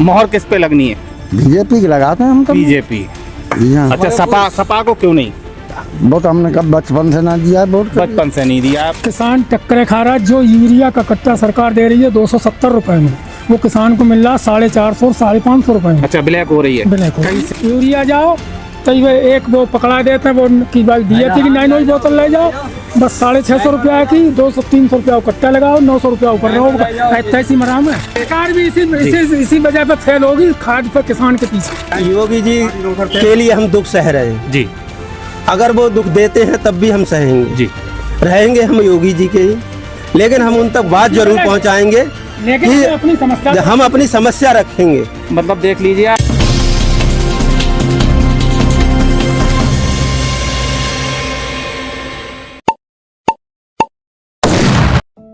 मोहर किस पे लगनी है? बीजेपी की लगाते हैं हम तो। बीजेपी। अच्छा, सपा को क्यों नहीं? वोट हमने कब बचपन से ना दिया है वोट। बचपन से नहीं दिया। किसान टक्करे खा रहा है। जो यूरिया का कट्टा सरकार दे रही है 270 रुपए में, वो किसान को मिल रहा है 450 550 रुपए में। अच्छा, ब्लैक हो रही है। ब्लैक हो। यूरिया जाओ तो ये एक वो पकड़ा देते हैं वो कि भाई DAP की 9 वाली बोतल ले जाओ, बस 650 रुपया की 200-300 रुपया कट्टा लगाओ, 900 रुपया ऊपर रहो। ऐसी मराम है। सरकार भी इसी वजह पे फेल होगी, खाद पे किसान के पीछे। योगी जी के लिए हम दुख सह रहे हैं जी। अगर वो दुख देते हैं तब भी हम सहेंगे जी। रहेंगे हम योगी जी के ही, लेकिन हम उन तक बात जरूर पहुंचाएंगे कि हम अपनी समस्या रखेंगे। मतलब देख लीजिए आप,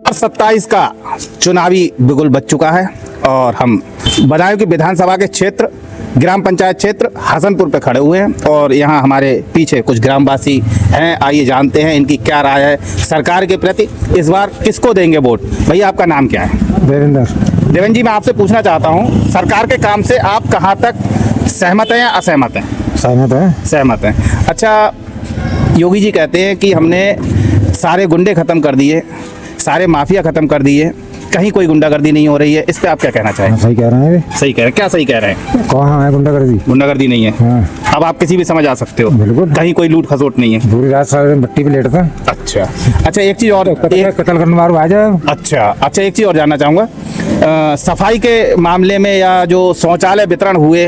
27 का चुनावी बिगुल बज चुका है और हम बदायूं की विधानसभा के क्षेत्र ग्राम पंचायत क्षेत्र हसनपुर पे खड़े हुए हैं और यहाँ हमारे पीछे कुछ ग्रामवासी हैं। आइए जानते हैं इनकी क्या राय है सरकार के प्रति, इस बार किसको देंगे वोट। भैया, आपका नाम क्या है? देवेंद्र। देवेंद्र जी, मैं आपसे पूछना चाहता हूँ, सरकार के काम से आप कहाँ तक सहमत हैं या असहमत हैं? सहमत है। सहमत हैं। अच्छा, योगी जी कहते हैं कि हमने सारे गुंडे खत्म कर दिए, सारे माफिया खत्म कर दिए, कहीं कोई गुंडागर्दी नहीं हो रही है, इस पे आप क्या कहना चाहें? सही कह रहे हैं। सही कह रहे हैं। क्या सही कह रहे हैं? कहाँ है गुंडागर्दी? गुंडागर्दी नहीं है। हाँ। अब आप किसी भी समझ आ सकते हो। बिल्कुल। कहीं कोई लूट खसोट नहीं है। पूरी रात सारे भट्टी पे लेटता। अच्छा, एक चीज और, कत्ल करने वाला आ जाए। अच्छा, एक चीज और जानना चाहूंगा, सफाई के मामले में या जो शौचालय वितरण हुए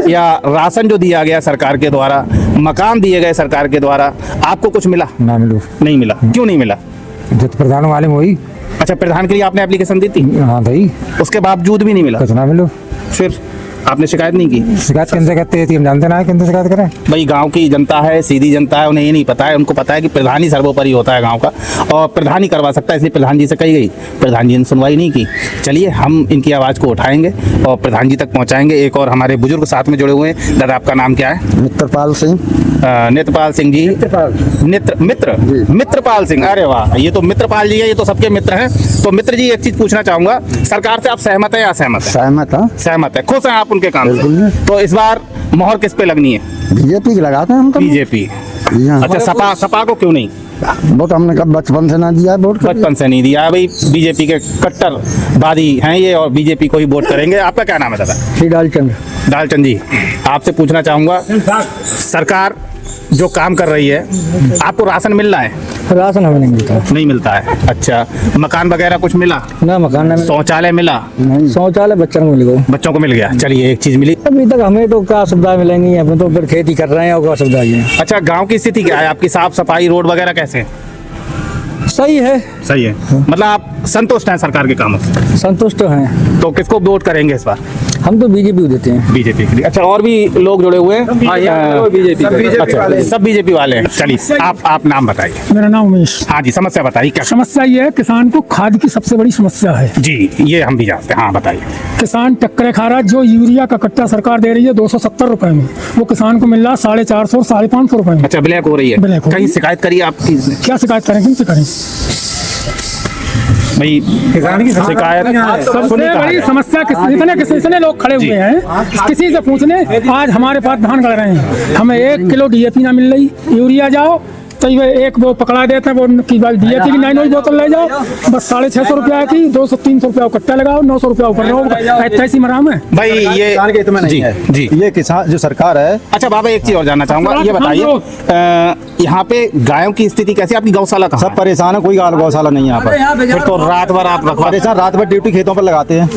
या राशन जो दिया गया सरकार के द्वारा, मकान दिए गए सरकार के द्वारा, आपको कुछ मिला? ना मिलो। नहीं मिला। क्यों नहीं मिला? जो प्रधान वाले में वही। अच्छा, प्रधान के लिए आपने एप्लीकेशन दी थी? हाँ भाई। उसके बावजूद भी नहीं मिला? कुछ ना मिलो। फिर आपने शिकायत नहीं की? शिकायत किनसे करते हैं हम जानते ना, किनसे शिकायत करें? भाई, गांव की जनता है, सीधी जनता है, उन्हें ये नहीं पता है। उनको पता है कि प्रधान ही सर्वोपरि होता है गांव का और प्रधान ही करवा सकता है, इसलिए प्रधान जी से कही गई, प्रधान जी ने सुनवाई नहीं की। चलिए, हम इनकी आवाज़ को उठाएंगे और प्रधान जी तक पहुंचाएंगे। एक और हमारे बुजुर्ग साथ में जुड़े हुए हैं। दादा, आपका नाम क्या है? मित्रपाल सिंह। नित्रपाल सिंह जी। मित्रपाल सिंह। अरे वाह, ये तो मित्रपाल जी है, ये तो सबके मित्र हैं। तो मित्र जी, एक चीज पूछना चाहूंगा, सरकार से आप सहमत है या असहमत है? सहमत है। सहमत है। खुश हैं आप उनके काम से? तो इस बार मोहर किस पे लगनी है? बीजेपी की लगाते हैं हम तो। बीजेपी। अच्छा, सपा को क्यों नहीं? वोट हमने कब बचपन से ना दिया है वोट। बचपन से नहीं दिया भाई, बीजेपी के कट्टरवादी हैं ये और बीजेपी को ही वोट करेंगे। आपका क्या नाम है दादा? श्री दालचंद। दालचंद जी, आपसे पूछना चाहूंगा, सरकार जो काम कर रही है, आपको राशन मिल रहा है? राशन हमें नहीं मिलता। नहीं मिलता है। अच्छा, मकान वगैरह कुछ मिला? ना मकान ना। शौचालय मिला? शौचालय बच्चों को मिल गया। बच्चों को मिल गया। चलिए, एक चीज मिली। अभी तक हमें तो क्या सुविधा मिलेंगी, हमें तो फिर खेती कर रहे हैं और क्या सुविधा है। अच्छा, गांव की स्थिति क्या है आपकी? साफ सफाई, रोड वगैरह कैसे है? सही है। सही है। मतलब आप संतुष्ट हैं सरकार के कामों से? संतुष्ट हैं। तो किसको वोट करेंगे इस बार? हम तो बीजेपी को देते हैं। बीजेपी के लिए। अच्छा, और भी लोग जुड़े हुए हैं? सब बीजेपी वाले हैं। चलिए, आप नाम बताइए। मेरा नाम उमेश। हाँ जी, समस्या बताइए। क्या समस्या ये है, किसान को खाद की सबसे बड़ी समस्या है जी? ये हम भी जानते हैं। हाँ, बताइए। किसान टक्करे खा रहा है। जो यूरिया का कट्टा सरकार दे रही है 270 रुपए में, वो किसान को मिल रहा है 450 550 रुपए में। अच्छा, ब्लैक हो रही है। ब्लैक हो रही कहीं है। शिकायत करिए आप? क्या शिकायत करें, किनसे करें? भाई, किसान की शिकायत सबसे बड़ी समस्या कितने लोग खड़े हुए हैं, किसी से पूछने। आज हमारे पास धान गड़ रहे हैं, हमें 1 किलो DAP ना मिल रही। यूरिया जाओ तो ये एक वो पकड़ा देते हैं वो कि भाई DAP की 9 वाली बोतल ले जाओ, बस 650 रुपया की 200-300 रुपया कट्टा लगाओ, 900 रुपया ऊपर रहो। ऐसी मराम है भाई। ये किसान के हित में नहीं है जी। ये किसान जो सरकार है। अच्छा बाबा, एक चीज और जानना चाहूंगा, ये बताइए, यहाँ पे गायों की स्थिति कैसी? आपकी गौशाला कहाँ सब परेशान है, कोई गौशाला नहीं है यहाँ पर। फिर तो रात भर आप रखवा परेशान, रात भर ड्यूटी खेतों पर लगाते हैं।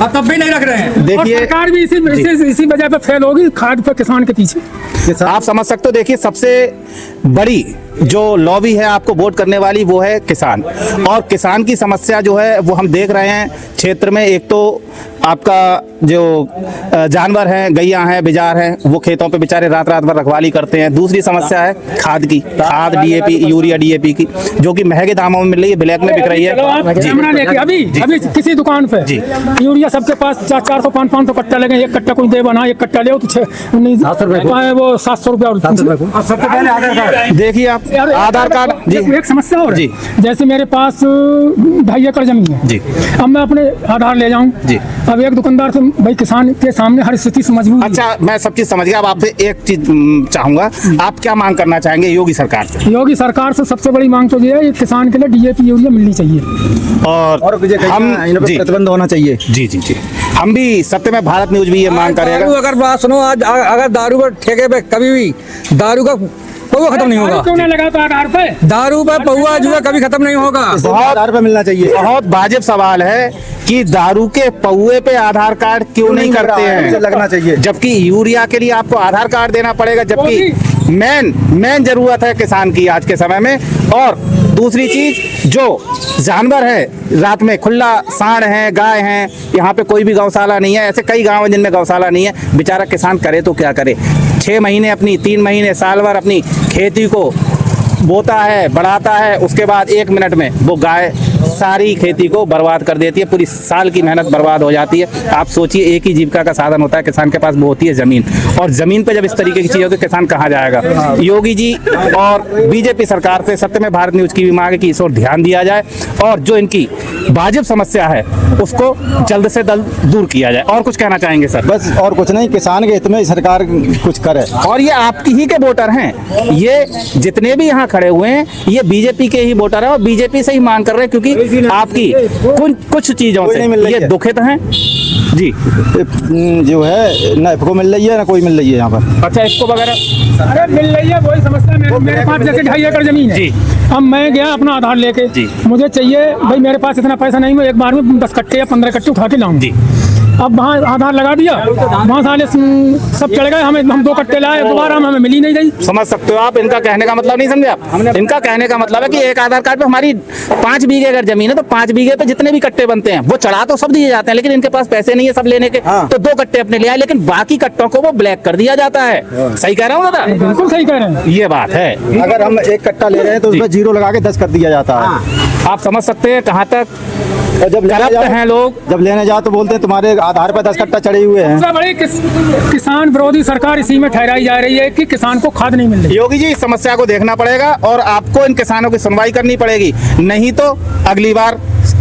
तब भी नहीं रख रहे हैं। देखिए, सरकार भी इसी वजह पे फेल होगी, खाद पे किसान के पीछे। आप समझ सकते हो। देखिए, सबसे बड़ी जो लॉबी है आपको वोट करने वाली, वो है किसान। और किसान की समस्या जो है वो हम देख रहे हैं क्षेत्र में। एक तो आपका जो जानवर हैं, गैया हैं, बिजार हैं, वो खेतों पे बेचारे रात भर रखवाली करते हैं। दूसरी समस्या है खाद की, खाद DAP, यूरिया DAP की, जो कि महंगे दामों में मिल रही है, ब्लैक में बिक रही है। अभी किसी दुकान पे यूरिया सबके पास 400-500 कट्टा लगे। एक कट्टा कोई दे बना, एक कट्टा ले तो 700 रुपया। देखिए आप, आधार कार्ड जी। एक समस्या और जैसे मेरे पास 2.5 एकड़ जमीन है जी। अब मैं अपने आधार ले जाऊं जी, अब अब एक दुकानदार तो भाई किसान के सामने हर स्थिति से मजबूर है। अच्छा, मैं सब चीज समझ गया। अब आपसे एक चीज चाहूंगा, आप क्या मांग करना चाहेंगे योगी सरकार से? योगी सरकार से सबसे बड़ी मांग तो ये है कि किसान के लिए डीएपी यूरिया मिलनी चाहिए। और हम इन पे जी प्रतिबंध होना चाहिए। जी जी जी, हम भी सत्य में भारत न्यूज भी ये मांग दारू करेगा। अगर बात सुनो, आज अगर दारू पर ठेके पे कभी भी दारू का पौवा खत्म नहीं होगा। क्यों नहीं लगा तो आधार पे दारू पर पौवा जो है कभी खत्म नहीं होगा। आधार पे मिलना चाहिए। बहुत वाजिब सवाल है कि दारू के पौवे पे आधार कार्ड क्यों नहीं करते हैं? लगना चाहिए। जबकि यूरिया के लिए आपको आधार कार्ड देना पड़ेगा, जबकि मेन जरूरत है किसान की आज के समय में। और दूसरी चीज, जो जानवर है रात में खुला, सांड है, गाय है, यहाँ पे कोई भी गौशाला नहीं है। ऐसे कई गांव हैं जिनमें गौशाला नहीं है। बेचारा किसान करे तो क्या करे? 6 महीने अपनी, 3 महीने, साल भर अपनी खेती को बोता है, बढ़ाता है, उसके बाद 1 मिनट में वो गाय सारी खेती को बर्बाद कर देती है। पूरी साल की मेहनत बर्बाद हो जाती है। आप सोचिए, एक ही जीविका का साधन होता है किसान के पास, वो होती है जमीन। और जमीन पे जब इस तरीके की चीज होती है, किसान कहाँ जाएगा? योगी जी और बीजेपी सरकार से सत्य में भारत न्यूज की भी मांग है कि इस ओर ध्यान दिया जाए और जो इनकी वाजिब समस्या है उसको जल्द से जल्द दूर किया जाए। और कुछ कहना चाहेंगे सर? बस और कुछ नहीं, किसान के हित में सरकार कुछ करे। और ये आपकी ही के वोटर हैं, ये जितने भी यहाँ खड़े हुए हैं ये बीजेपी के ही वोटर हैं और बीजेपी से ही मांग कर रहे हैं, क्योंकि आपकी कुछ चीजों कोई से नहीं मिल रही ये है। दुखित हैं जी। जो है ना इफको मिल रही है ना कोई मिल रही है यहाँ पर। अच्छा, इसको वगैरह अरे मिल रही है, वही समस्या मेरे पास जैसे 2.5 एकड़ जमीन है जी। अब मैं गया अपना आधार लेके, जी। मुझे चाहिए भाई, मेरे पास इतना पैसा नहीं, मैं एक बार में 10 कट्टे या 15 कट्टे उठा के लाऊं। जी। अब वहाँ आधार लगा दिया, वहाँ साले सब चढ़ गए, हम 2 कट्टे लाए, दोबारा हमें मिली नहीं गई। समझ सकते हो आप, इनका कहने का मतलब नहीं समझे आप? इनका कहने का मतलब है कि एक आधार कार्ड पे हमारी 5 बीघे अगर जमीन है तो 5 बीघे पे जितने भी कट्टे बनते हैं वो चढ़ा तो सब दिए जाते हैं, लेकिन इनके पास पैसे नहीं है सब लेने के, तो 2 कट्टे अपने ले आए, लेकिन बाकी कट्टों को वो ब्लैक कर दिया जाता है। सही कह रहा हूँ दादा? बिल्कुल सही कह रहे हैं। ये बात है। अगर हम एक कट्टा ले रहे हैं तो उसमें 0 लगा के 10 कर दिया जाता है। आप समझ सकते हैं कहाँ तक और जब लेने करप्ट जाओ- हैं लोग। जब लेने जाओ तो बोलते हैं तुम्हारे आधार पर 10 कट्टा चढ़े हुए हैं। सबसे बड़ी किसान विरोधी सरकार इसी में ठहराई जा रही है कि किसान को खाद नहीं मिल रही। योगी जी, इस समस्या को देखना पड़ेगा और आपको इन किसानों की सुनवाई करनी पड़ेगी, नहीं तो अगली बार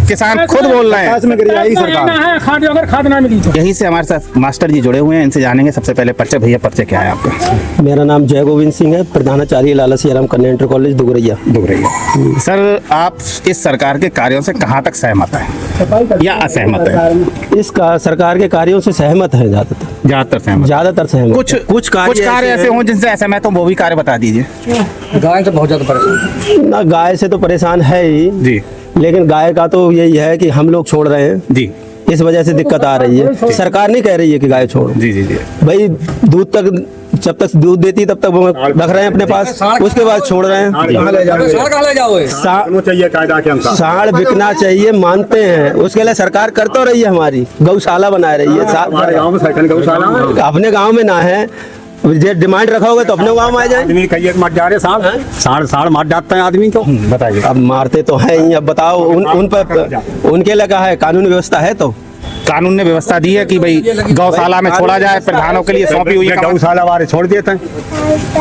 किसान खुद बोल रहे हैं। में गिर जाएगी सरकार। है खाद, अगर खाद ना मिली तो। यहीं से हमारे साथ मास्टर जी जुड़े हुए हैं, इनसे जानेंगे। सबसे पहले परिचय, भैया परिचय क्या है आपका? मेरा नाम जय गोविंद सिंह है, प्रधानाचार्य लाला सियाराम कन्या इंटर कॉलेज दुगरैया। दुगरैया। सर, आप इस सरकार के कार्यों से कहाँ तक सहमत हैं या असहमत हैं? इसका सरकार के कार्यों से सहमत है, ज्यादातर सहमत। कुछ कार्य ऐसे हों जिनसे असहमत हो, वो भी कार्य बता दीजिए। गाय से बहुत ज्यादा परेशान। ना गाय से तो परेशान है ही जी लेकिन गाय का तो यही है कि हम लोग छोड़ रहे हैं, जी इस वजह से दिक्कत आ रही है। सरकार नहीं कह रही है कि गाय छोड़ो, जी जी जी। भाई दूध तक जब तक दूध देती तब तक वो रख रहे हैं अपने पास, उसके बाद छोड़ रहे हैं। साढ़ बिकना चाहिए, मानते हैं, उसके लिए सरकार कर तो रही है, हमारी गौशाला बना रही है। अपने गांव में ना है, जे डिमांड रखा होगा तो अपने गांव में आ जाए। आदमी कई मार जा रहे साढ़ मार जाते हैं आदमी को। बताइए। अब मारते तो हैं ही, अब बताओ उन पर उनके लगा है, कानून व्यवस्था है तो कानून ने व्यवस्था दी है कि भाई गौशाला में छोड़ा जाए, प्रधानों के लिए सौंपी हुई है। गौशाला वाले छोड़ देते हैं।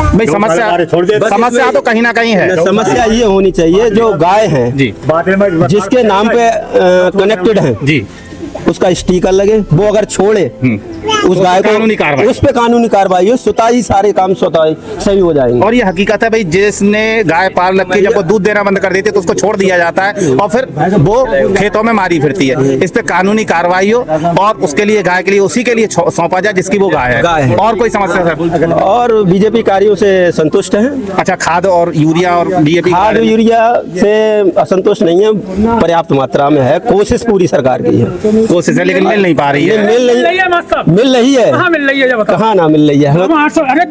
भाई समस्या तो कहीं ना कहीं है। समस्या ये होनी चाहिए, जो गाय है जी जिसके नाम पे कनेक्टेड है जी, उसका स्टिकर लगे, वो अगर छोड़े उस गाय को, कानूनी कार्रवाई। उस पे कानूनी कार्रवाई हो, स्वतः ही सारे काम स्वतः ही सही हो जाएंगे। और ये हकीकत है भाई, जिसने गाय पाल रखी जब वो दूध देना बंद कर देती है तो उसको छोड़ दिया जाता है और फिर वो खेतों में मारी फिरती है। इस पे कानूनी कार्रवाई हो और उसके लिए गाय के लिए उसी के लिए सौंपा जाए जिसकी वो गाय है। और कोई समस्या सर? और बीजेपी कार्यों से संतुष्ट हैं। अच्छा, खाद और यूरिया और डीएपी? खाद यूरिया से असंतुष्ट नहीं है, पर्याप्त मात्रा में है, कोशिश पूरी सरकार की है। कोशिश है लेकिन मिल नहीं पा रही है। मिल रही है, कहाँ मिल रही है? कहाँ ना मिल रही है। 800, अरे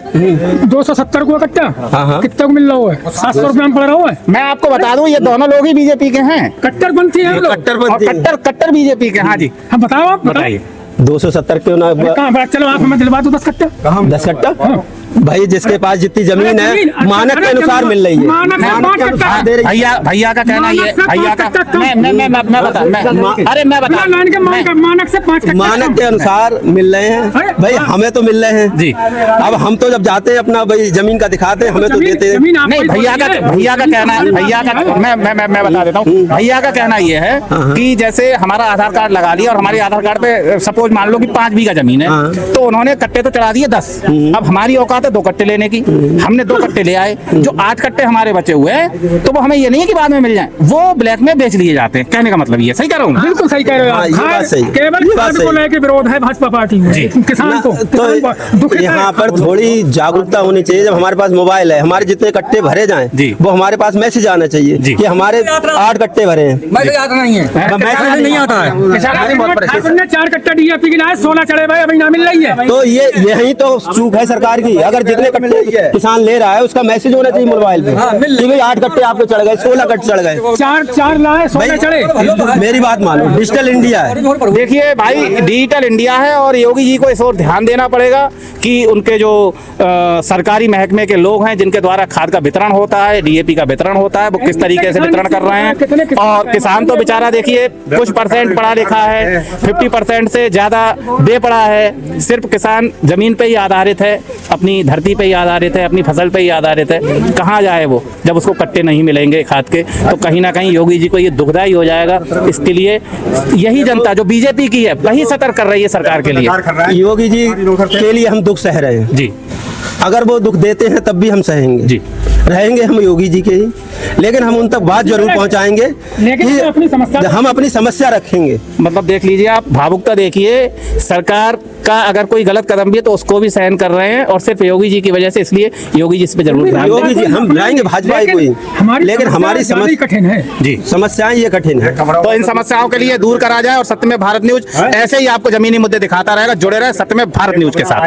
270 को कट्टा, हाँ। कितने को मिल रहा है? 700 रुपये में पड़ रहा है। मैं आपको बता दूं, ये दोनों लोग ही बीजेपी के हैं। कट्टरपंथी है हम लोग। कट्टर बीजेपी के। हाँ जी, हाँ बताओ, आप बताइए। 270 क्यों ना? कहाँ? चलो आप हमें दिलवा दो 10 कट्टा। 10 कट्टा भाई जिसके पास जितनी जमीन है मानक के अनुसार मिल रही है, मानक से 5 कट्टा दे रही है। भैया भैया का कहना ये, भैया का मैं बता लाइन के मानक से 5 कट्टा मानक के अनुसार मिल रहे हैं भाई, हमें तो मिल रहे हैं जी। अब हम तो जब जाते हैं अपना भाई जमीन का दिखाते हैं, हमें तो देते हैं। नहीं, भैया का कहना है, भैया का मैं बता देता हूँ, भैया का कहना ये है कि जैसे हमारा आधार कार्ड लगा लिया और हमारे आधार कार्ड पे सपोज मान लो कि 5 बीघा जमीन है, तो उन्होंने कट्टे तो चढ़ा दिए 10। अब हमारी औकात है 2 कट्टे लेने की, हमने 2 कट्टे ले आए, जो 8 कट्टे हमारे बचे हुए हैं, तो वो हमें ये नहीं है कि बाद में मिल जाए, वो ब्लैक में बेच लिए जाते हैं। कहने का मतलब ये सही कह रहा हूँ? बिल्कुल सही कह रहे हो हाँ, आप। ये बात सही है। केवल ये बात खाद को सही है। लेके विरोध है भाजपा पार्टी में, किसान को तो यहाँ पर थोड़ी जागरूकता होनी चाहिए। जब हमारे पास मोबाइल है, हमारे जितने कट्टे भरे जाएं जी। वो हमारे पास मैसेज आना चाहिए जी। कि हमारे 8 कट्टे भरे हैं। मैसेज आता नहीं है, मैसेज नहीं आता है। ठाकुर ने 4 कट्टा DAP गिनाए, 16 चढ़े भाई, अभी ना मिल रही है। तो ये यही तो चूक है सरकार की। अगर जितने कट्टे किसान ले रहा है उसका मैसेज होना चाहिए मोबाइल पे कि भाई 8 कट्टे आपको चढ़ गए, 16 कट्टे चढ़ गए। 4 लाए, 16 चढ़े। भाई मेरी बात मानो, डिजिटल इंडिया है। देखिए भाई, डिजिटल इंडिया है और योगी जी को इस ओर ध्यान देना पड़ेगा कि उनके जो सरकारी महकमे के लोग हैं जिनके द्वारा खाद का वितरण होता है, DAP का वितरण होता है, वो किस तरीके से वितरण कर रहे हैं। और किसान तो बेचारा देखिए कुछ % पढ़ा लिखा है, 50% से ज्यादा बेपढ़ा है, सिर्फ किसान जमीन पे ही आधारित है, अपनी धरती पे ही आधारित है, अपनी फसल पे ही आधारित है। कहाँ जाए वो जब उसको कट्टे नहीं मिलेंगे खाद के? तो कहीं ना कहीं योगी जी को ये दुखदाई हो जाएगा। इसके लिए यही जनता जो BJP की है वही सतर्क कर रही है सरकार के लिए। योगी जी के लिए हम दुख सह रहे हैं जी अगर वो दुख देते हैं तब भी हम सहेंगे जी। रहेंगे हम योगी जी के ही, लेकिन हम उन तक बात जरूर पहुंचाएंगे लेकिन कि अपनी समस्या हम अपनी समस्या रखेंगे। मतलब देख लीजिए आप, भावुकता देखिए, सरकार का अगर कोई गलत कदम भी है तो उसको भी सहन कर रहे हैं और सिर्फ योगी जी की वजह से। इसलिए योगी जी इस पे जरूर ध्यान दें। योगी जी हम लाएंगे भाजपा को ही, लेकिन हमारी समस्या कठिन है जी, समस्याएं ये कठिन है। तो इन समस्याओं के लिए दूर करा जाए और सत्य में भारत न्यूज ऐसे ही आपको जमीनी मुद्दे दिखाता रहेगा। जुड़े रहे सत्य में भारत न्यूज के साथ।